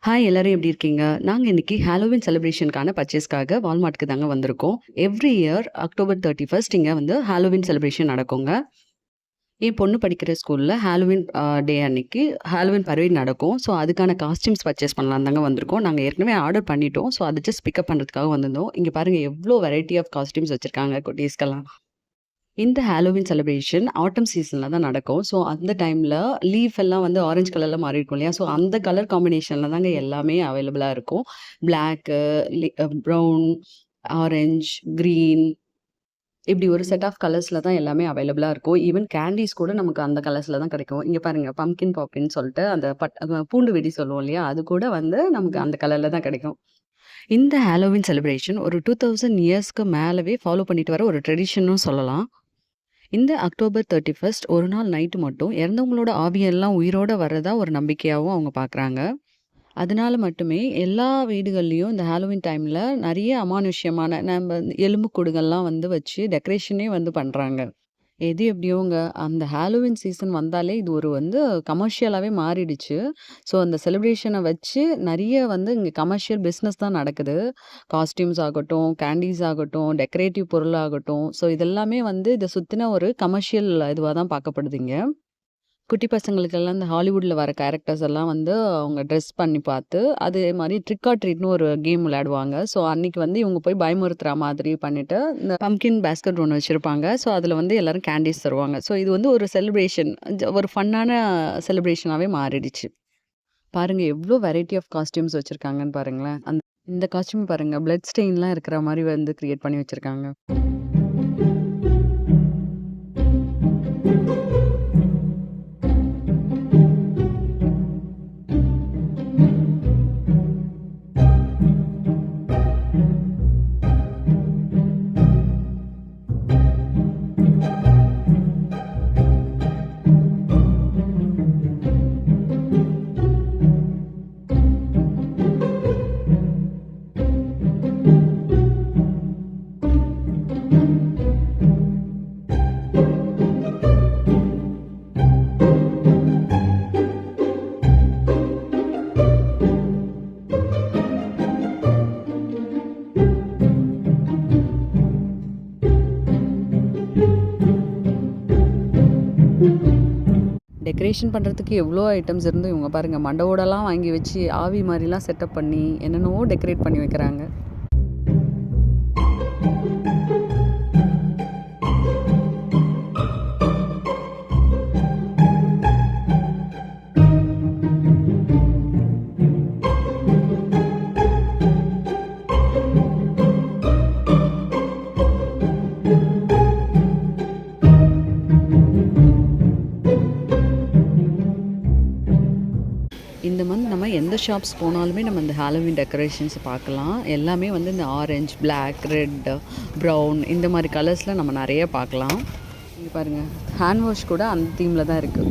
Hi எல்லாரும் எப்படி இருக்கீங்க? நாங்க இன்னைக்கு ஹாலோவீன் செலிப்ரேஷனுக்கான பர்ச்சேஸ்க்காக வால்மார்ட்க்கு தாங்க வந்திருக்கோம். எவ்ரி இயர் அக்டோபர் 31 இங்க வந்து ஹாலோவீன் செலிப்ரேஷன் நடக்குங்க. என் பொண்ணு படிக்கிற ஸ்கூல்ல ஹாலோவீன் டே அன்னைக்கு ஹாலோவீன் பரேட் நடக்கும். ஸோ அதுக்கான காஸ்டியூம்ஸ் பர்ச்சேஸ் பண்ணலான்னு தாங்க வந்திருக்கோம். நாங்க ஏற்கனவே ஆர்டர் பண்ணிட்டோம். ஸோ அத ஜஸ்ட் பிக்கப் பண்றதுக்காக வந்திருந்தோம். இங்க பாருங்க எவ்ளோ வெரைட்டி ஆஃப் காஸ்டியூம்ஸ் வச்சிருக்காங்க குட்டீஸ்க்கெல்லாம். இந்த ஹாலோவீன் செலிப்ரேஷன் ஆட்டம் சீசன்ல தான் நடக்கும். ஸோ அந்த டைம்ல லீஃப் எல்லாம் வந்து ஆரஞ்சு கலர்ல மாறியிருக்கும் இல்லையா? ஸோ அந்த கலர் காம்பினேஷன்ல தாங்க எல்லாமே அவைலபிளா இருக்கும். பிளாக்கு, ப்ரவுன், ஆரஞ்ச், கிரீன் இப்படி ஒரு செட் ஆஃப் கலர்ஸ்ல தான் எல்லாமே அவைலபிளா இருக்கும். ஈவன் கேண்டீஸ் கூட நமக்கு அந்த கலர்ஸ்ல தான் கிடைக்கும். இங்க பாருங்க பம்ப்கின் பாப்பின்னு சொல்லிட்டு அந்த பூண்டு வெடி சொல்லுவோம் இல்லையா? அது கூட வந்து நமக்கு அந்த கலர்ல தான் கிடைக்கும். இந்த ஹாலோவீன் செலிப்ரேஷன் ஒரு 2000 இயர்ஸ்க்கு மேலவே ஃபாலோ பண்ணிட்டு வர ஒரு ட்ரெடிஷன்னும் சொல்லலாம். இந்த அக்டோபர் 31 ஒரு நாள் நைட்டு மட்டும் இறந்தவங்களோட ஆவியெல்லாம் உயிரோட வர்றதா ஒரு நம்பிக்கையாவும் அவங்க பார்க்குறாங்க. அதனால மட்டுமே எல்லா வீடுகள்லயும் இந்த ஹாலோவீன் டைம்ல நெறைய அமானுஷ்யமான எலும்புக்கூடுகள்லாம் வந்து வச்சு டெக்கரேஷனே வந்து பண்றாங்க. எது எப்படியோங்க அந்த ஹாலோவீன் சீசன் வந்தாலே இது ஒரு வந்து கமர்ஷியலாவே மாறிடுச்சு. ஸோ அந்த செலிப்ரேஷன வச்சு நெறைய வந்து இங்க கமர்ஷியல் பிசினஸ் தான் நடக்குது. காஸ்டியூம்ஸ் ஆகட்டும், கேண்டீஸ் ஆகட்டும், டெக்கரேட்டிவ் பொருளாகட்டும். ஸோ இதெல்லாமே வந்து இத சுத்தின ஒரு கமர்ஷியல் இதுவா தான் பார்க்கப்படுது இங்க. குட்டி பசங்களுக்கெல்லாம் இந்த ஹாலிவுட்ல வர கேரக்டர்ஸ் எல்லாம் வந்து அவங்க ட்ரெஸ் பண்ணி பார்த்து, அதே மாரி ட்ரிக் ஆர் ட்ரீட்ன்னு ஒரு கேம் விளையாடுவாங்க. ஸோ அன்னைக்கு வந்து இவங்க போய் பயமுறுத்துற மாதிரி பண்ணிட்டு, இந்த பம்ப்கின் பேஸ்கெட் ஒண்ணு வச்சிருப்பாங்க. ஸோ அதுல வந்து எல்லாரும் கேண்டீஸ் தருவாங்க. ஸோ இது வந்து ஒரு செலிப்ரேஷன் ஒரு ஃபன்னான செலிப்ரேஷனாவே மாறிடுச்சு. பாருங்க எவ்ளோ வெரைட்டி ஆஃப் காஸ்டியூம்ஸ் வச்சிருக்காங்கன்னு பாருங்களேன். இந்த காஸ்டியூம் பாருங்க பிளட் ஸ்டெயின்லாம் இருக்கிற மாரி வந்து கிரியேட் பண்ணி வச்சிருக்காங்க. டெக்கரேஷன் பண்றதுக்கு எவ்ளோ ஐட்டம்ஸ் இருந்தும் இவங்க பாருங்க மண்டவோடலாம் வாங்கி வச்சு, ஆவி மாரிலாம் செட்டப் பண்ணி, என்னென்னவோ டெக்கரேட் பண்ணி வைக்கிறாங்க. இந்த மந்த் நம்ம எந்த ஷாப்ஸ் போனாலுமே நம்ம இந்த ஹாலோவீன் டெக்கரேஷன்ஸ் பார்க்கலாம். எல்லாமே வந்து இந்த ஆரஞ்ச், பிளாக், ரெட், ப்ரவுன் இந்த மாரி கலர்ஸ்ல நம்ம நெறைய பார்க்கலாம். இங்க பாருங்க ஹேண்ட் வாஷ் கூட அந்த தீம்ல தான் இருக்கு.